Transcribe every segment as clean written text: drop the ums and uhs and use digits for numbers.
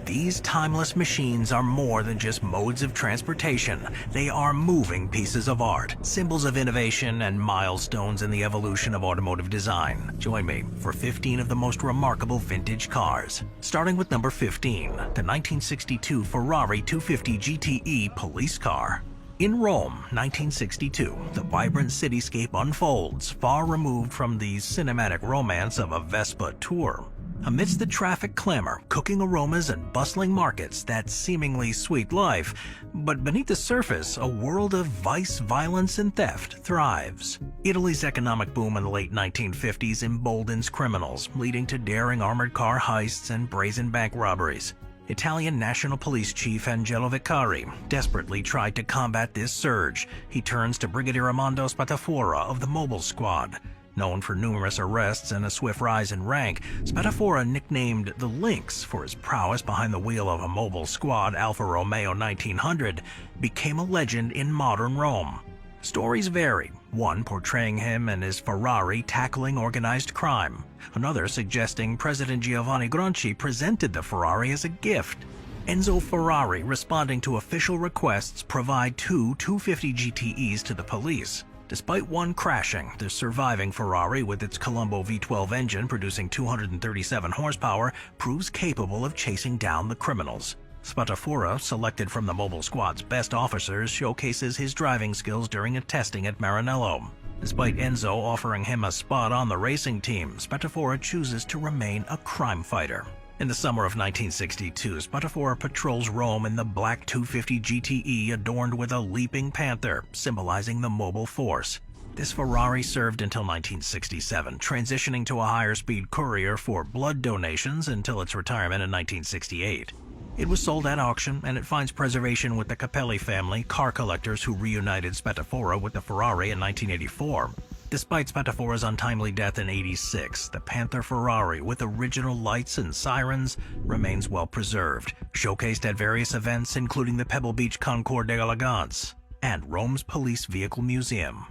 These timeless machines are more than just modes of transportation. They are moving pieces of art, symbols of innovation, and milestones in the evolution of automotive design. Join me for 15 of the most remarkable vintage cars. Starting with number 15, the 1962 Ferrari 250 GTE police car. In Rome, 1962, the vibrant cityscape unfolds, far removed from the cinematic romance of a Vespa tour. Amidst the traffic clamor, cooking aromas, and bustling markets, that seemingly sweet life, but beneath the surface, a world of vice, violence, and theft thrives. Italy's economic boom in the late 1950s emboldens criminals, leading to daring armored car heists and brazen bank robberies. Italian National Police Chief Angelo Vicari desperately tried to combat this surge. He turns to Brigadier Armando Spatafora of the Mobile Squad. Known for numerous arrests and a swift rise in rank, Spatafora, nicknamed the Lynx for his prowess behind the wheel of a Mobile Squad Alfa Romeo 1900, became a legend in modern Rome. Stories vary, one portraying him and his Ferrari tackling organized crime, another suggesting President Giovanni Gronchi presented the Ferrari as a gift. Enzo Ferrari, responding to official requests, provide two 250 GTEs to the police. Despite one crashing, the surviving Ferrari, with its Colombo V12 engine producing 237 horsepower, proves capable of chasing down the criminals. Spatafora, selected from the Mobile Squad's best officers, showcases his driving skills during a testing at Maranello. Despite Enzo offering him a spot on the racing team, Spatafora chooses to remain a crime fighter. In the summer of 1962, Spatafora patrols Rome in the black 250 GTE adorned with a leaping panther, symbolizing the mobile force. This Ferrari served until 1967, transitioning to a higher-speed courier for blood donations until its retirement in 1968. It was sold at auction, and it finds preservation with the Capelli family, car collectors who reunited Spatafora with the Ferrari in 1984. Despite Spatafora's untimely death in '86, the Panther Ferrari, with original lights and sirens, remains well preserved, showcased at various events including the Pebble Beach Concours d'Elegance and Rome's Police Vehicle Museum.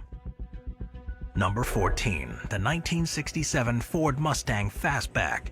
Number 14, the 1967 Ford Mustang Fastback.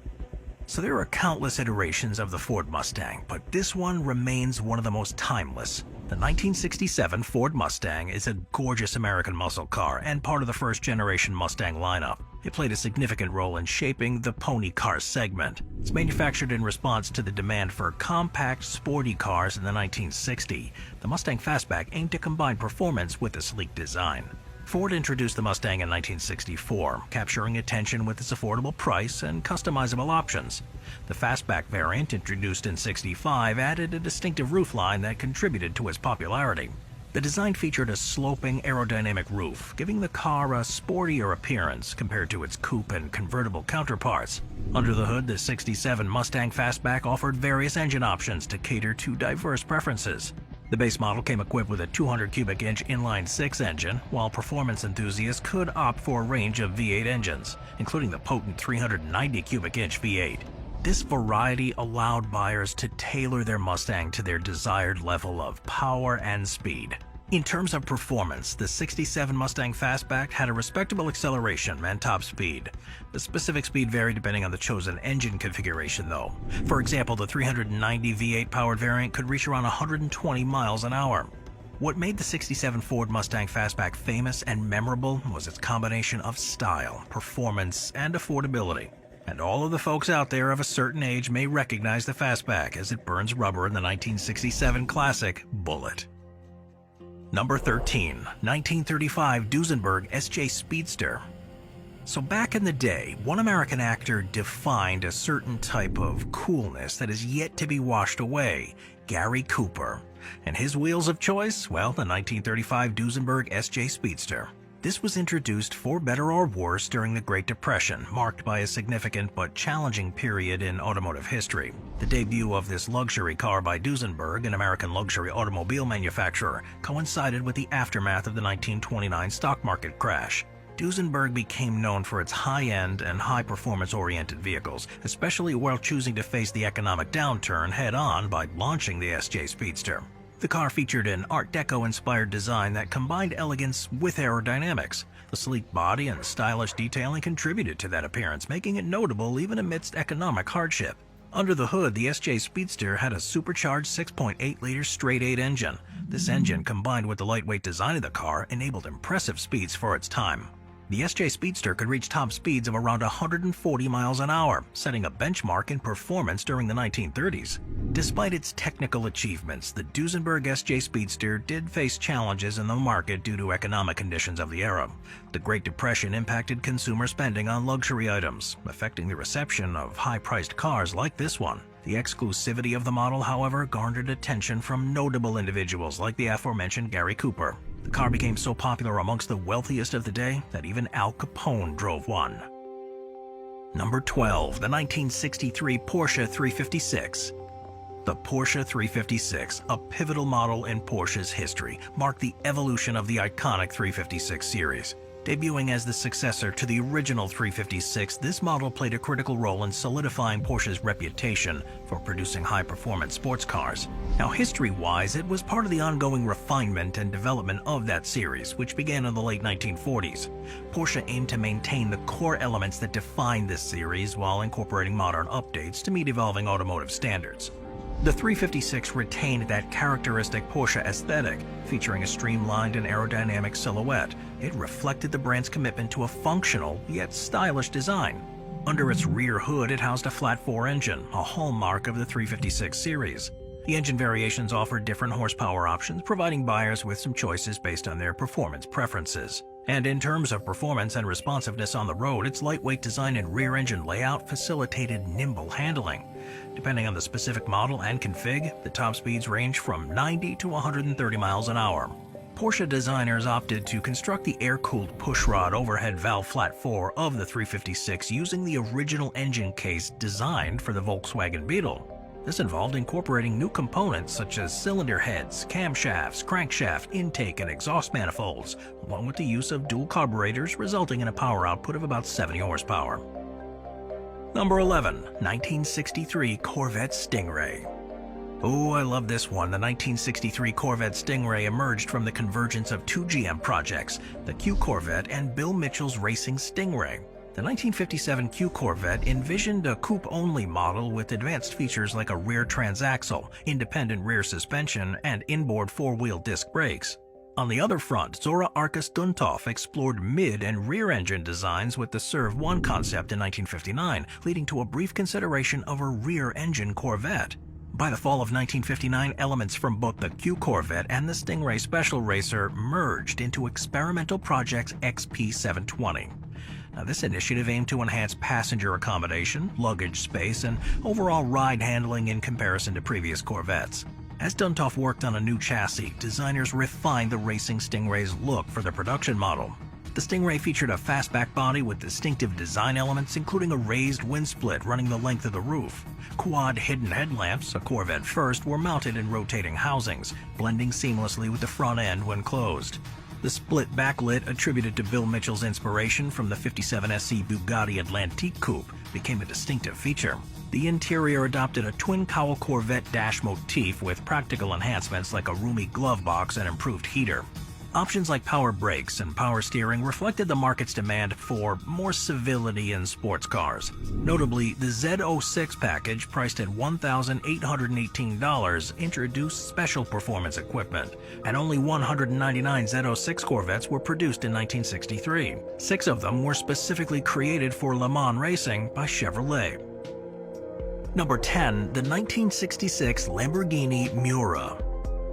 So there are countless iterations of the Ford Mustang, but this one remains one of the most timeless. The 1967 Ford Mustang is a gorgeous American muscle car and part of the first-generation Mustang lineup. It played a significant role in shaping the pony car segment. It's manufactured in response to the demand for compact, sporty cars in the 1960s. The Mustang Fastback aimed to combine performance with a sleek design. Ford introduced the Mustang in 1964, capturing attention with its affordable price and customizable options. The Fastback variant, introduced in '65, added a distinctive roofline that contributed to its popularity. The design featured a sloping aerodynamic roof, giving the car a sportier appearance compared to its coupe and convertible counterparts. Under the hood, the '67 Mustang Fastback offered various engine options to cater to diverse preferences. The base model came equipped with a 200 cubic inch inline-six engine, while performance enthusiasts could opt for a range of V8 engines, including the potent 390 cubic inch V8. This variety allowed buyers to tailor their Mustang to their desired level of power and speed. In terms of performance, the '67 Mustang Fastback had a respectable acceleration and top speed. The specific speed varied depending on the chosen engine configuration though. For example, the 390 V8 powered variant could reach around 120 miles an hour. What made the '67 Ford Mustang Fastback famous and memorable was its combination of style, performance, and affordability. And all of the folks out there of a certain age may recognize the Fastback as it burns rubber in the 1967 classic Bullitt. Number 13, 1935 Duesenberg SJ Speedster. So back in the day, one American actor defined a certain type of coolness that is yet to be washed away, Gary Cooper. And his wheels of choice? Well, the 1935 Duesenberg SJ Speedster. This was introduced for better or worse during the Great Depression, marked by a significant but challenging period in automotive history. The debut of this luxury car by Duesenberg, an American luxury automobile manufacturer, coincided with the aftermath of the 1929 stock market crash. Duesenberg became known for its high-end and high-performance-oriented vehicles, especially while choosing to face the economic downturn head-on by launching the SJ Speedster. The car featured an Art Deco-inspired design that combined elegance with aerodynamics. The sleek body and stylish detailing contributed to that appearance, making it notable even amidst economic hardship. Under the hood, the SJ Speedster had a supercharged 6.8-liter straight-8 engine. This engine, combined with the lightweight design of the car, enabled impressive speeds for its time. The SJ Speedster could reach top speeds of around 140 miles an hour, setting a benchmark in performance during the 1930s. Despite its technical achievements, the Duesenberg SJ Speedster did face challenges in the market due to economic conditions of the era. The Great Depression impacted consumer spending on luxury items, affecting the reception of high-priced cars like this one. The exclusivity of the model, however, garnered attention from notable individuals like the aforementioned Gary Cooper. The car became so popular amongst the wealthiest of the day that even Al Capone drove one. Number 12. The 1963 Porsche 356. The Porsche 356, a pivotal model in Porsche's history, marked the evolution of the iconic 356 series. Debuting as the successor to the original 356, this model played a critical role in solidifying Porsche's reputation for producing high-performance sports cars. Now, history-wise, it was part of the ongoing refinement and development of that series, which began in the late 1940s. Porsche aimed to maintain the core elements that define this series while incorporating modern updates to meet evolving automotive standards. The 356 retained that characteristic Porsche aesthetic, featuring a streamlined and aerodynamic silhouette. It reflected the brand's commitment to a functional, yet stylish design. Under its rear hood, it housed a flat-4 engine, a hallmark of the 356 series. The engine variations offered different horsepower options, providing buyers with some choices based on their performance preferences. And in terms of performance and responsiveness on the road, its lightweight design and rear-engine layout facilitated nimble handling. Depending on the specific model and config, the top speeds range from 90 to 130 miles an hour. Porsche designers opted to construct the air-cooled pushrod overhead valve flat-4 of the 356 using the original engine case designed for the Volkswagen Beetle. This involved incorporating new components such as cylinder heads, camshafts, crankshaft, intake, and exhaust manifolds, along with the use of dual carburetors, resulting in a power output of about 70 horsepower. Number 11. 1963 Corvette Stingray. Oh, I love this one. The 1963 Corvette Stingray emerged from the convergence of two GM projects, the Q Corvette and Bill Mitchell's racing Stingray. The 1957 Q Corvette envisioned a coupe-only model with advanced features like a rear transaxle, independent rear suspension, and inboard four-wheel disc brakes. On the other front, Zora Arkus Duntov explored mid- and rear-engine designs with the Serve 1 concept in 1959, leading to a brief consideration of a rear-engine Corvette. By the fall of 1959, elements from both the Q Corvette and the Stingray Special Racer merged into experimental project XP720. Now, this initiative aimed to enhance passenger accommodation, luggage space, and overall ride handling in comparison to previous Corvettes. As Duntov worked on a new chassis, designers refined the racing Stingray's look for the production model. The Stingray featured a fastback body with distinctive design elements, including a raised wind split running the length of the roof. Quad hidden headlamps, a Corvette first, were mounted in rotating housings, blending seamlessly with the front end when closed. The split backlit, attributed to Bill Mitchell's inspiration from the 57 SE Bugatti Atlantique Coupe, became a distinctive feature. The interior adopted a twin-cowl Corvette dash motif with practical enhancements like a roomy glove box and improved heater. Options like power brakes and power steering reflected the market's demand for more civility in sports cars. Notably, the Z06 package, priced at $1,818, introduced special performance equipment, and only 199 Z06 Corvettes were produced in 1963. 6 of them were specifically created for Le Mans racing by Chevrolet. Number 10. The 1966 Lamborghini Miura.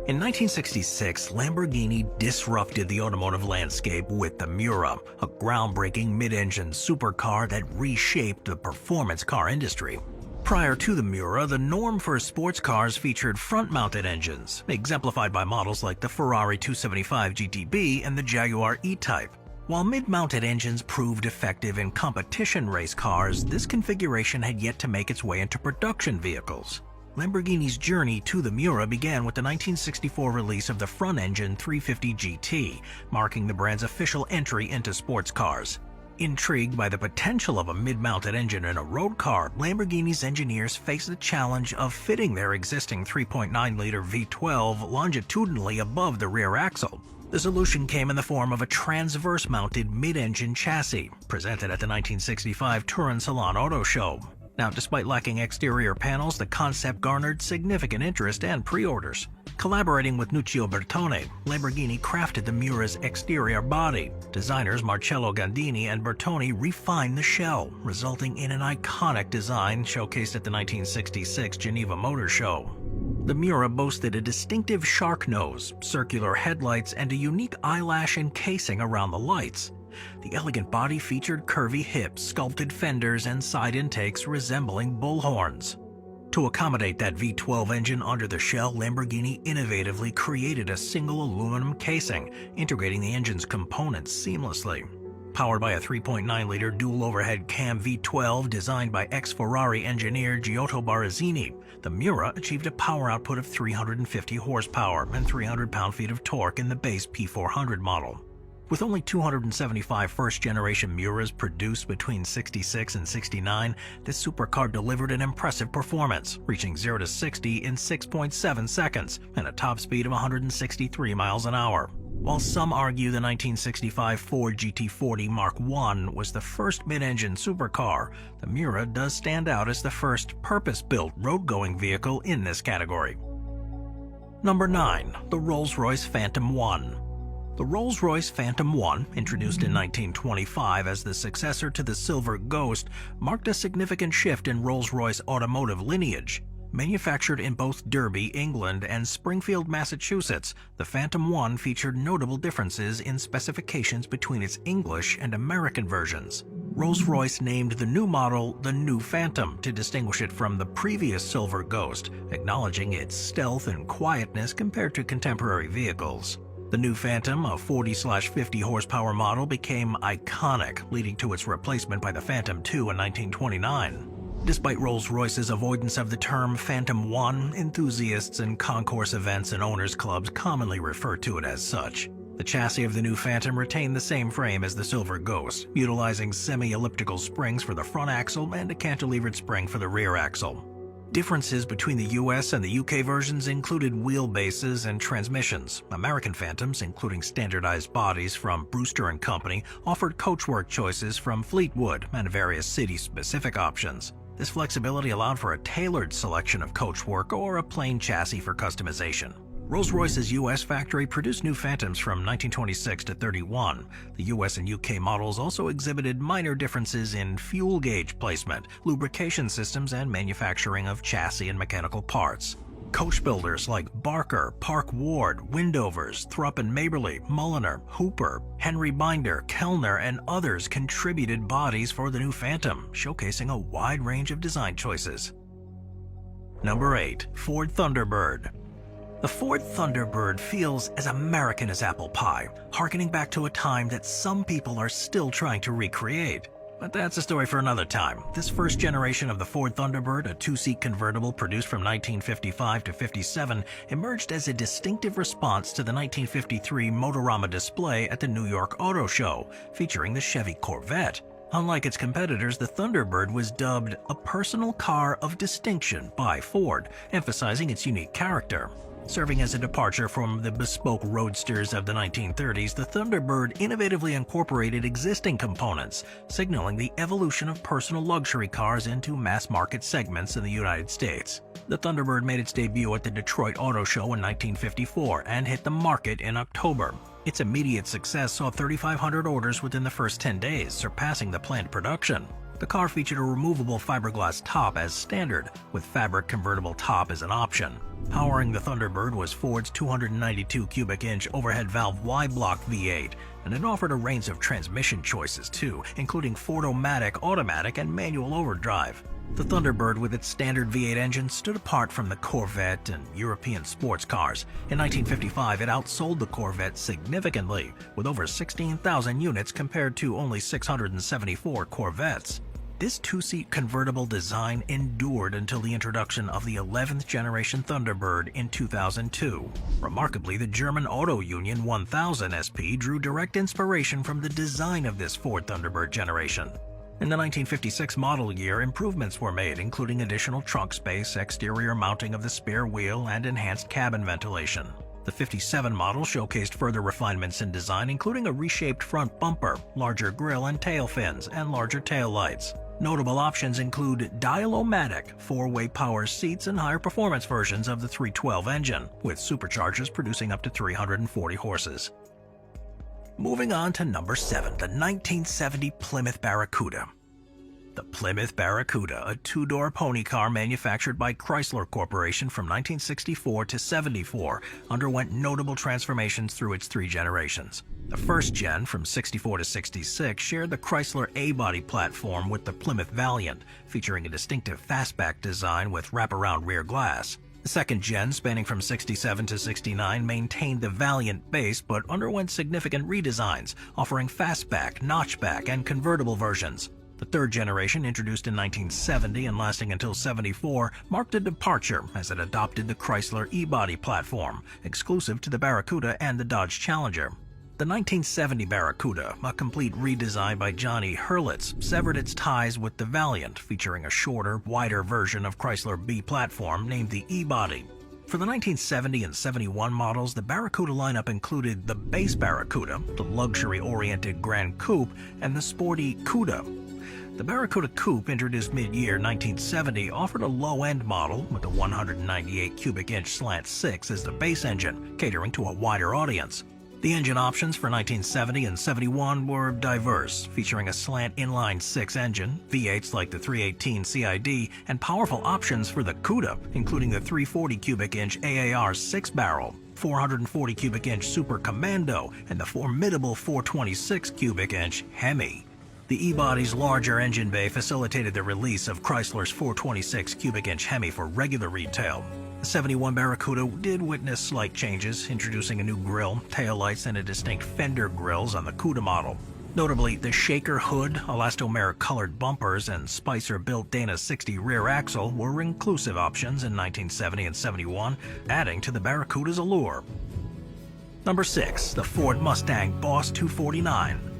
In 1966, Lamborghini disrupted the automotive landscape with the Miura, a groundbreaking mid-engine supercar that reshaped the performance car industry. Prior to the Miura, the norm for sports cars featured front-mounted engines, exemplified by models like the Ferrari 275 GTB and the Jaguar E-Type. While mid-mounted engines proved effective in competition race cars, this configuration had yet to make its way into production vehicles. Lamborghini's journey to the Miura began with the 1964 release of the front-engine 350 GT, marking the brand's official entry into sports cars. Intrigued by the potential of a mid-mounted engine in a road car, Lamborghini's engineers faced the challenge of fitting their existing 3.9-liter V12 longitudinally above the rear axle. The solution came in the form of a transverse-mounted mid-engine chassis, presented at the 1965 Turin Salon Auto Show. Now, despite lacking exterior panels, the concept garnered significant interest and pre-orders. Collaborating with Nuccio Bertone, Lamborghini crafted the Miura's exterior body. Designers Marcello Gandini and Bertone refined the shell, resulting in an iconic design showcased at the 1966 Geneva Motor Show. The Miura boasted a distinctive shark nose, circular headlights, and a unique eyelash encasing around the lights. The elegant body featured curvy hips, sculpted fenders, and side intakes resembling bullhorns. To accommodate that V12 engine under the shell, Lamborghini innovatively created a single aluminum casing, integrating the engine's components seamlessly. Powered by a 3.9-liter dual-overhead cam V12 designed by ex-Ferrari engineer Giotto Barazzini, the Miura achieved a power output of 350 horsepower and 300 pound-feet of torque in the base P400 model. With only 275 first-generation Miuras produced between '66 and '69, this supercar delivered an impressive performance, reaching 0 to 60 in 6.7 seconds and a top speed of 163 miles an hour. While some argue the 1965 Ford GT40 Mark I was the first mid-engine supercar, the Miura does stand out as the first purpose-built road-going vehicle in this category. Number 9. The Rolls-Royce Phantom 1. The Rolls-Royce Phantom 1, introduced in 1925 as the successor to the Silver Ghost, marked a significant shift in Rolls-Royce automotive lineage. Manufactured in both Derby, England, and Springfield, Massachusetts, the Phantom 1 featured notable differences in specifications between its English and American versions. Rolls-Royce named the new model the New Phantom to distinguish it from the previous Silver Ghost, acknowledging its stealth and quietness compared to contemporary vehicles. The New Phantom, a 40/50 horsepower model, became iconic, leading to its replacement by the Phantom II in 1929. Despite Rolls-Royce's avoidance of the term Phantom 1, enthusiasts and concourse events and owners' clubs commonly refer to it as such. The chassis of the New Phantom retained the same frame as the Silver Ghost, utilizing semi-elliptical springs for the front axle and a cantilevered spring for the rear axle. Differences between the US and the UK versions included wheelbases and transmissions. American Phantoms, including standardized bodies from Brewster & Company, offered coachwork choices from Fleetwood and various city-specific options. This flexibility allowed for a tailored selection of coachwork or a plain chassis for customization. Rolls-Royce's US factory produced New Phantoms from 1926 to 31. The US and UK models also exhibited minor differences in fuel gauge placement, lubrication systems, and manufacturing of chassis and mechanical parts. Coach builders like Barker, Park Ward, Windovers, Thrupp and Maberly, Mulliner, Hooper, Henry Binder, Kellner, and others contributed bodies for the New Phantom, showcasing a wide range of design choices. Number 8. Ford Thunderbird. The Ford Thunderbird feels as American as apple pie, harkening back to a time that some people are still trying to recreate. But that's a story for another time. This first generation of the Ford Thunderbird, a two-seat convertible produced from 1955 to 57, emerged as a distinctive response to the 1953 Motorama display at the New York Auto Show, featuring the Chevy Corvette. Unlike its competitors, the Thunderbird was dubbed a personal car of distinction by Ford, emphasizing its unique character. Serving as a departure from the bespoke roadsters of the 1930s, the Thunderbird innovatively incorporated existing components, signaling the evolution of personal luxury cars into mass-market segments in the United States. The Thunderbird made its debut at the Detroit Auto Show in 1954 and hit the market in October. Its immediate success saw 3,500 orders within the first 10 days, surpassing the planned production. The car featured a removable fiberglass top as standard, with fabric convertible top as an option. Powering the Thunderbird was Ford's 292 cubic inch overhead valve Y-block V8, and it offered a range of transmission choices too, including Ford-O-Matic, automatic, and manual overdrive. The Thunderbird with its standard V8 engine stood apart from the Corvette and European sports cars. In 1955, it outsold the Corvette significantly, with over 16,000 units compared to only 674 Corvettes. This two-seat convertible design endured until the introduction of the 11th generation Thunderbird in 2002. Remarkably, the German auto union 1000 SP drew direct inspiration from the design of this Ford Thunderbird generation. In the 1956 model year, improvements were made, including additional trunk space, exterior mounting of the spare wheel, and enhanced cabin ventilation. The 57 model showcased further refinements in design, including a reshaped front bumper, larger grille and tail fins, and larger tail lights. Notable options include dial-o-matic, 4-way power seats and higher performance versions of the 312 engine, with superchargers producing up to 340 horses. Moving on to number 7, the 1970 Plymouth Barracuda. The Plymouth Barracuda, a two-door pony car manufactured by Chrysler Corporation from 1964 to 74, underwent notable transformations through its 3 generations. The first gen, from 64 to 66, shared the Chrysler A-body platform with the Plymouth Valiant, featuring a distinctive fastback design with wraparound rear glass. The second gen, spanning from 67 to 69, maintained the Valiant base but underwent significant redesigns, offering fastback, notchback, and convertible versions. The third generation, introduced in 1970 and lasting until 74, marked a departure as it adopted the Chrysler E-body platform, exclusive to the Barracuda and the Dodge Challenger. The 1970 Barracuda, a complete redesign by Johnny Hurlitz, severed its ties with the Valiant, featuring a shorter, wider version of Chrysler B platform named the E-body. For the 1970 and 71 models, the Barracuda lineup included the base Barracuda, the luxury-oriented Grand Coupe, and the sporty Cuda. The Barracuda Coupe, introduced mid-year 1970, offered a low-end model with a 198 cubic inch slant 6 as the base engine, catering to a wider audience. The engine options for 1970 and 71 were diverse, featuring a slant inline 6 engine, V8s like the 318 CID, and powerful options for the Cuda, including the 340 cubic inch AAR 6-barrel, 440 cubic inch Super Commando, and the formidable 426 cubic inch Hemi. The E-body's larger engine bay facilitated the release of Chrysler's 426 cubic inch Hemi for regular retail. The 71 Barracuda did witness slight changes, introducing a new grille, taillights, and a distinct fender grills on the Cuda model. Notably, the shaker hood, elastomeric-colored bumpers, and Spicer-built Dana 60 rear axle were inclusive options in 1970 and 71, adding to the Barracuda's allure. Number 6, the Ford Mustang Boss 249.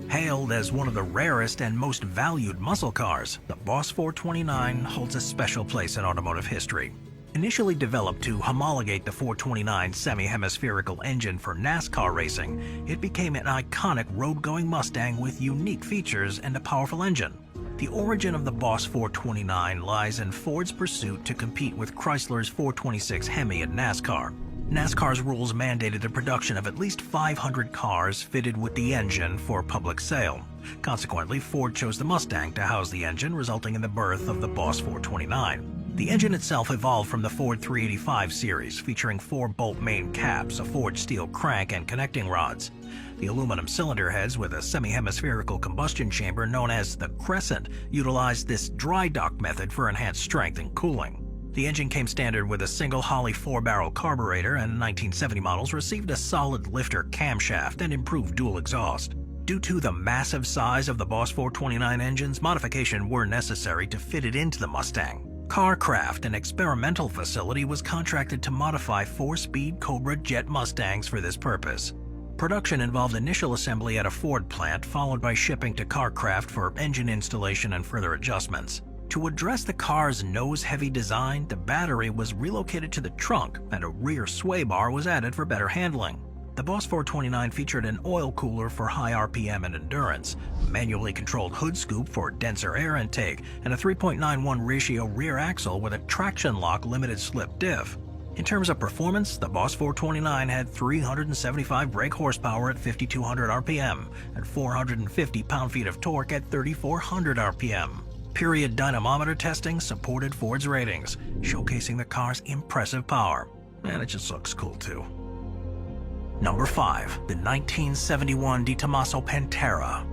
Hailed as one of the rarest and most valued muscle cars, the Boss 429 holds a special place in automotive history. Initially developed to homologate the 429 semi-hemispherical engine for NASCAR racing, it became an iconic road-going Mustang with unique features and a powerful engine. The origin of the Boss 429 lies in Ford's pursuit to compete with Chrysler's 426 Hemi in NASCAR. NASCAR's rules mandated the production of at least 500 cars fitted with the engine for public sale. Consequently, Ford chose the Mustang to house the engine, resulting in the birth of the Boss 429. The engine itself evolved from the Ford 385 series, featuring 4-bolt main caps, a forged steel crank, and connecting rods. The aluminum cylinder heads with a semi-hemispherical combustion chamber known as the Crescent utilized this dry dock method for enhanced strength and cooling. The engine came standard with a single Holley 4-barrel carburetor, and 1970 models received a solid lifter camshaft and improved dual exhaust. Due to the massive size of the Boss 429 engines, modifications were necessary to fit it into the Mustang. Carcraft, an experimental facility, was contracted to modify 4-speed Cobra jet Mustangs for this purpose. Production involved initial assembly at a Ford plant, followed by shipping to Carcraft for engine installation and further adjustments. To address the car's nose-heavy design, the battery was relocated to the trunk and a rear sway bar was added for better handling. The Boss 429 featured an oil cooler for high RPM and endurance, a manually controlled hood scoop for denser air intake, and a 3.91 ratio rear axle with a traction lock limited slip diff. In terms of performance, the Boss 429 had 375 brake horsepower at 5,200 RPM and 450 pound-feet of torque at 3,400 RPM. Period dynamometer testing supported Ford's ratings, showcasing the car's impressive power. And it just looks cool too. Number 5, the 1971 Di Tommaso Pantera.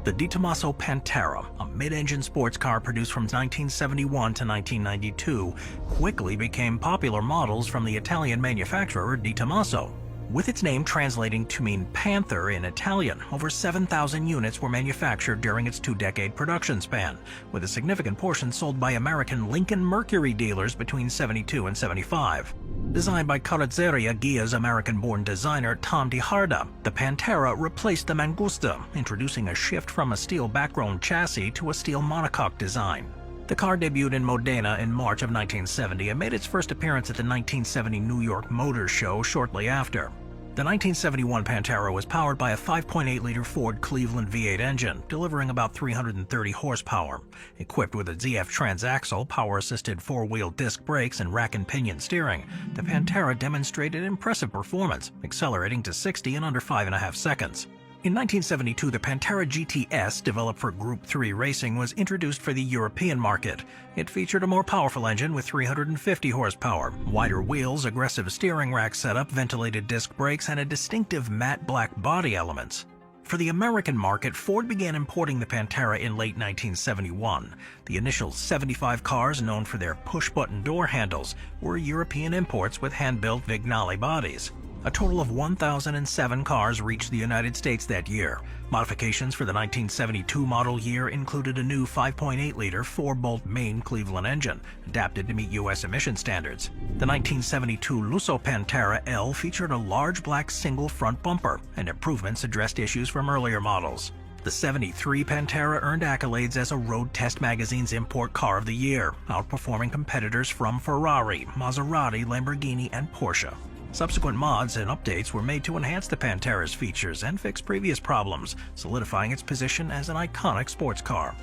The Di Tommaso Pantera, a mid-engine sports car produced from 1971 to 1992, quickly became popular models from the Italian manufacturer Di Tommaso. With its name translating to mean panther in Italian, over 7,000 units were manufactured during its 2-decade production span, with a significant portion sold by American Lincoln Mercury dealers between 72 and 75. Designed by Carrozzeria Ghia's American-born designer Tom DiHarda, the Pantera replaced the Mangusta, introducing a shift from a steel background chassis to a steel monocoque design. The car debuted in Modena in March of 1970 and made its first appearance at the 1970 New York Motor Show shortly after. The 1971 Pantera was powered by a 5.8-liter Ford Cleveland V8 engine, delivering about 330 horsepower. Equipped with a ZF transaxle, power-assisted four-wheel disc brakes, and rack and pinion steering, the Pantera demonstrated impressive performance, accelerating to 60 in under 5.5 seconds. In 1972, the Pantera GTS, developed for Group 3 racing, was introduced for the European market. It featured a more powerful engine with 350 horsepower, wider wheels, aggressive steering rack setup, ventilated disc brakes, and a distinctive matte black body elements. For the American market, Ford began importing the Pantera in late 1971. The initial 75 cars, known for their push-button door handles, were European imports with hand-built Vignale bodies. A total of 1,007 cars reached the United States that year. Modifications for the 1972 model year included a new 5.8-liter 4-bolt main Cleveland engine, adapted to meet U.S. emission standards. The 1972 Lusso Pantera L featured a large black single front bumper, and improvements addressed issues from earlier models. The 73 Pantera earned accolades as a Road Test Magazine's Import Car of the Year, outperforming competitors from Ferrari, Maserati, Lamborghini, and Porsche. Subsequent mods and updates were made to enhance the Pantera's features and fix previous problems, solidifying its position as an iconic sports car.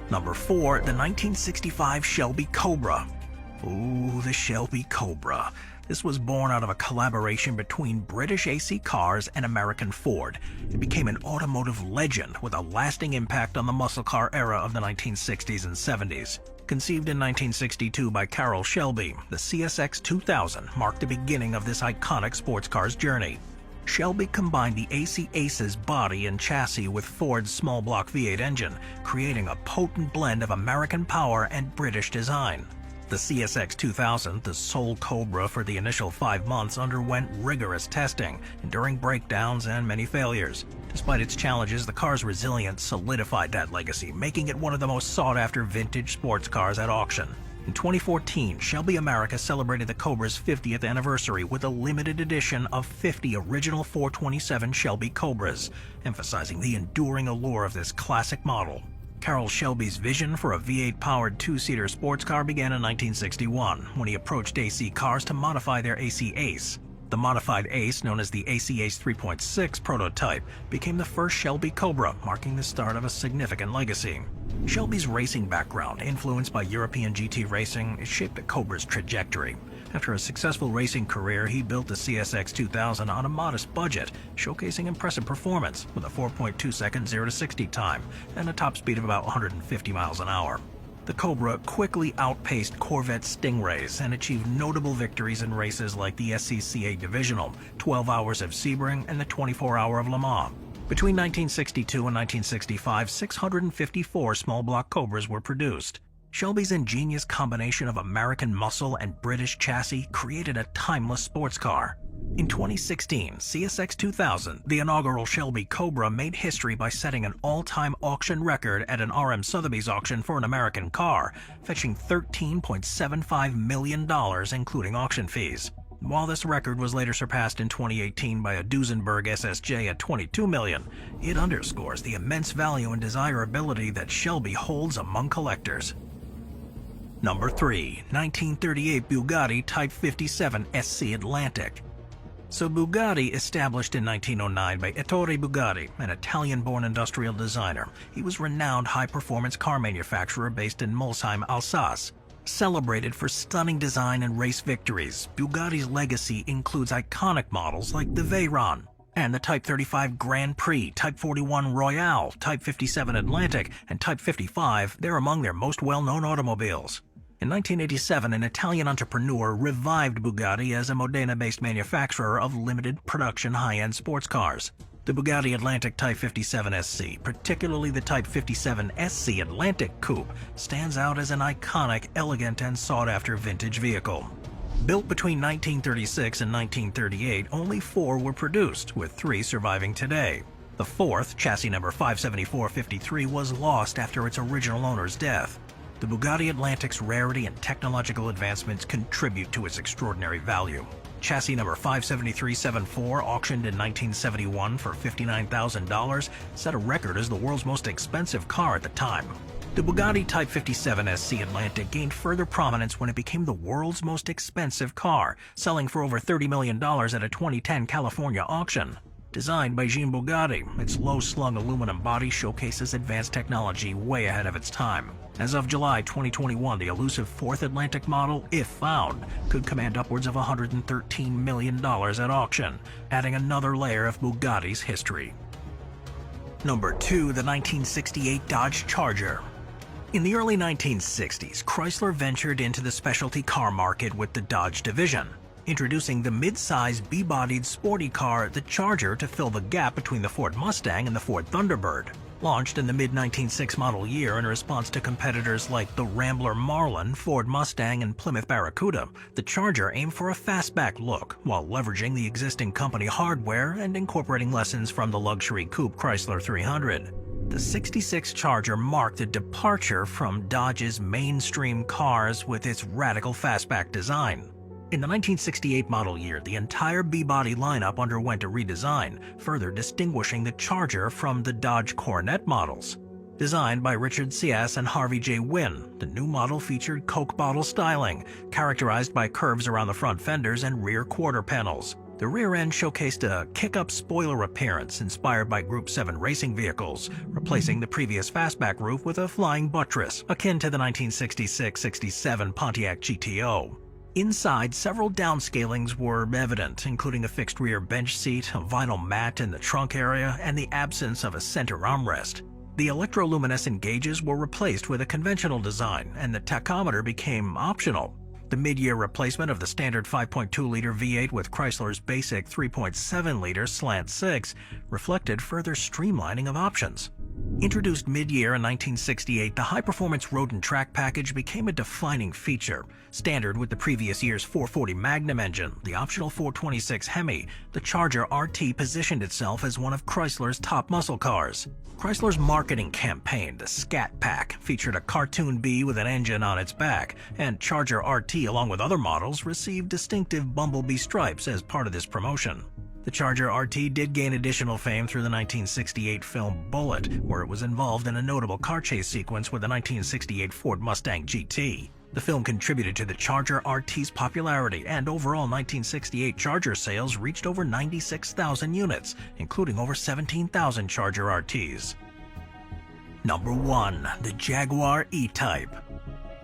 Number 4, the 1965 Shelby Cobra. Ooh, the Shelby Cobra. This was born out of a collaboration between British AC Cars and American Ford. It became an automotive legend with a lasting impact on the muscle car era of the 1960s and 70s. Conceived in 1962 by Carroll Shelby, the CSX 2000 marked the beginning of this iconic sports car's journey. Shelby combined the AC Ace's body and chassis with Ford's small block V8 engine, creating a potent blend of American power and British design. The CSX 2000, the sole Cobra for the initial 5 months, underwent rigorous testing, enduring breakdowns and many failures. Despite its challenges, the car's resilience solidified that legacy, making it one of the most sought-after vintage sports cars at auction. In 2014, Shelby America celebrated the Cobra's 50th anniversary with a limited edition of 50 original 427 Shelby Cobras, emphasizing the enduring allure of this classic model. Carroll Shelby's vision for a V8-powered two-seater sports car began in 1961, when he approached AC Cars to modify their AC Ace. The modified Ace, known as the AC Ace 3.6 prototype, became the first Shelby Cobra, marking the start of a significant legacy. Shelby's racing background, influenced by European GT racing, shaped the Cobra's trajectory. After a successful racing career, he built the CSX 2000 on a modest budget, showcasing impressive performance with a 4.2-second 0-60 time and a top speed of about 150 miles an hour. The Cobra quickly outpaced Corvette Stingrays and achieved notable victories in races like the SCCA Divisional, 12 Hours of Sebring, and the 24-Hour of Le Mans. Between 1962 and 1965, 654 small block Cobras were produced. Shelby's ingenious combination of American muscle and British chassis created a timeless sports car. In 2016, CSX 2000, the inaugural Shelby Cobra, made history by setting an all-time auction record at an RM Sotheby's auction for an American car, fetching $13.75 million, including auction fees. While this record was later surpassed in 2018 by a Duesenberg SSJ at $22 million, it underscores the immense value and desirability that Shelby holds among collectors. Number 3, 1938 Bugatti Type 57 SC Atlantic. So Bugatti, established in 1909 by Ettore Bugatti, an Italian-born industrial designer, he was a renowned high-performance car manufacturer based in Molsheim, Alsace. Celebrated for stunning design and race victories, Bugatti's legacy includes iconic models like the Veyron and the Type 35 Grand Prix, Type 41 Royale, Type 57 Atlantic, and Type 55. They're among their most well-known automobiles. In 1987, an Italian entrepreneur revived Bugatti as a Modena-based manufacturer of limited production high-end sports cars. The Bugatti Atlantic Type 57 SC, particularly the Type 57 SC Atlantic Coupe, stands out as an iconic, elegant, and sought-after vintage vehicle. Built between 1936 and 1938, only 4 were produced, with 3 surviving today. The 4th, chassis number 57453, was lost after its original owner's death. The Bugatti Atlantic's rarity and technological advancements contribute to its extraordinary value. Chassis number 57374, auctioned in 1971 for $59,000, set a record as the world's most expensive car at the time. The Bugatti Type 57 SC Atlantic gained further prominence when it became the world's most expensive car, selling for over $30 million at a 2010 California auction. Designed by Jean Bugatti, its low-slung aluminum body showcases advanced technology way ahead of its time. As of July 2021, the elusive fourth Atlantic model, if found, could command upwards of $113 million at auction, adding another layer of Bugatti's history. Number 2. The 1968 Dodge Charger. In the early 1960s, Chrysler ventured into the specialty car market with the Dodge division, introducing the mid-size B-bodied sporty car, the Charger, to fill the gap between the Ford Mustang and the Ford Thunderbird. Launched in the mid-1996 model year in response to competitors like the Rambler Marlin, Ford Mustang, and Plymouth Barracuda, the Charger aimed for a fastback look while leveraging the existing company hardware and incorporating lessons from the luxury coupe Chrysler 300. The 66 Charger marked a departure from Dodge's mainstream cars with its radical fastback design. In the 1968 model year, the entire B-body lineup underwent a redesign, further distinguishing the Charger from the Dodge Coronet models. Designed by Richard Cias and Harvey J. Wynn, the new model featured Coke bottle styling, characterized by curves around the front fenders and rear quarter panels. The rear end showcased a kick-up spoiler appearance inspired by Group 7 racing vehicles, replacing the previous fastback roof with a flying buttress, akin to the 1966-67 Pontiac GTO. Inside, several downscalings were evident, including a fixed rear bench seat, a vinyl mat in the trunk area, and the absence of a center armrest. The electroluminescent gauges were replaced with a conventional design, and the tachometer became optional. The mid-year replacement of the standard 5.2-liter V8 with Chrysler's basic 3.7-liter slant 6 reflected further streamlining of options. Introduced mid-year in 1968, the high-performance road and track package became a defining feature. Standard with the previous year's 440 Magnum engine, the optional 426 Hemi, the Charger RT positioned itself as one of Chrysler's top muscle cars. Chrysler's marketing campaign, the Scat Pack, featured a cartoon bee with an engine on its back, and Charger RT, along with other models, received distinctive bumblebee stripes as part of this promotion. The Charger RT did gain additional fame through the 1968 film Bullet, where it was involved in a notable car chase sequence with the 1968 Ford Mustang GT. The film contributed to the Charger RT's popularity, and overall 1968 Charger sales reached over 96,000 units, including over 17,000 Charger RTs. Number 1. The Jaguar E-Type.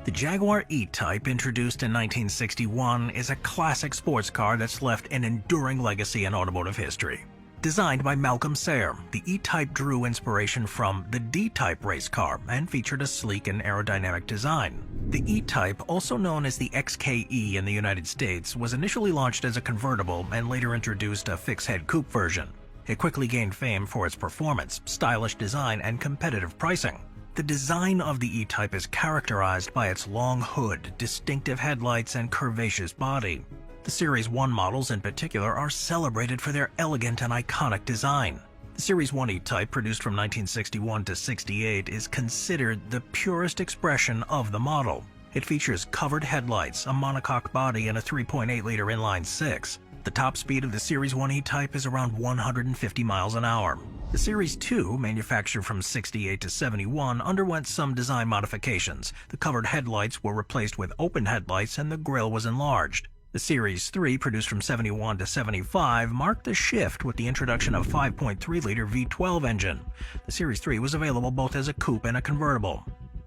The Jaguar E-Type, introduced in 1961, is a classic sports car that's left an enduring legacy in automotive history. Designed by Malcolm Sayre, the E-Type drew inspiration from the D-Type race car and featured a sleek and aerodynamic design. The E-Type, also known as the XKE in the United States, was initially launched as a convertible and later introduced a fixed-head coupe version. It quickly gained fame for its performance, stylish design, and competitive pricing. The design of the E-Type is characterized by its long hood, distinctive headlights, and curvaceous body. The Series 1 models in particular are celebrated for their elegant and iconic design. The Series 1 E-Type, produced from 1961 to 68, is considered the purest expression of the model. It features covered headlights, a monocoque body, and a 3.8-liter inline 6. The top speed of the Series 1 E-Type is around 150 miles an hour. The Series 2, manufactured from 68 to 71, underwent some design modifications. The covered headlights were replaced with open headlights and the grille was enlarged. The Series 3, produced from 71 to 75, marked a shift with the introduction of a 5.3-liter V12 engine. The Series 3 was available both as a coupe and a convertible.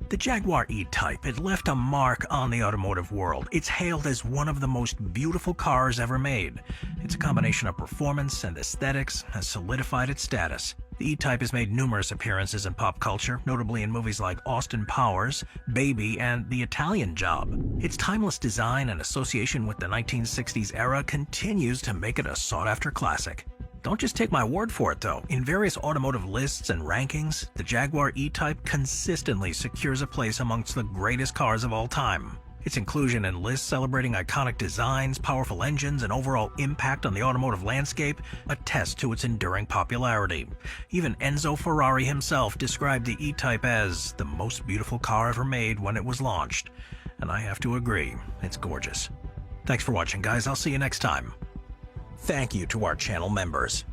The Jaguar E-Type, it left a mark on the automotive world. It's hailed as one of the most beautiful cars ever made. Its combination of performance and aesthetics has solidified its status. The E-Type has made numerous appearances in pop culture, notably in movies like Austin Powers, Baby, and The Italian Job. Its timeless design and association with the 1960s era continues to make it a sought-after classic. Don't just take my word for it, though. In various automotive lists and rankings, the Jaguar E-Type consistently secures a place amongst the greatest cars of all time. Its inclusion in lists celebrating iconic designs, powerful engines, and overall impact on the automotive landscape attest to its enduring popularity. Even Enzo Ferrari himself described the E-Type as the most beautiful car ever made when it was launched. And I have to agree, it's gorgeous. Thanks for watching, guys. I'll see you next time. Thank you to our channel members.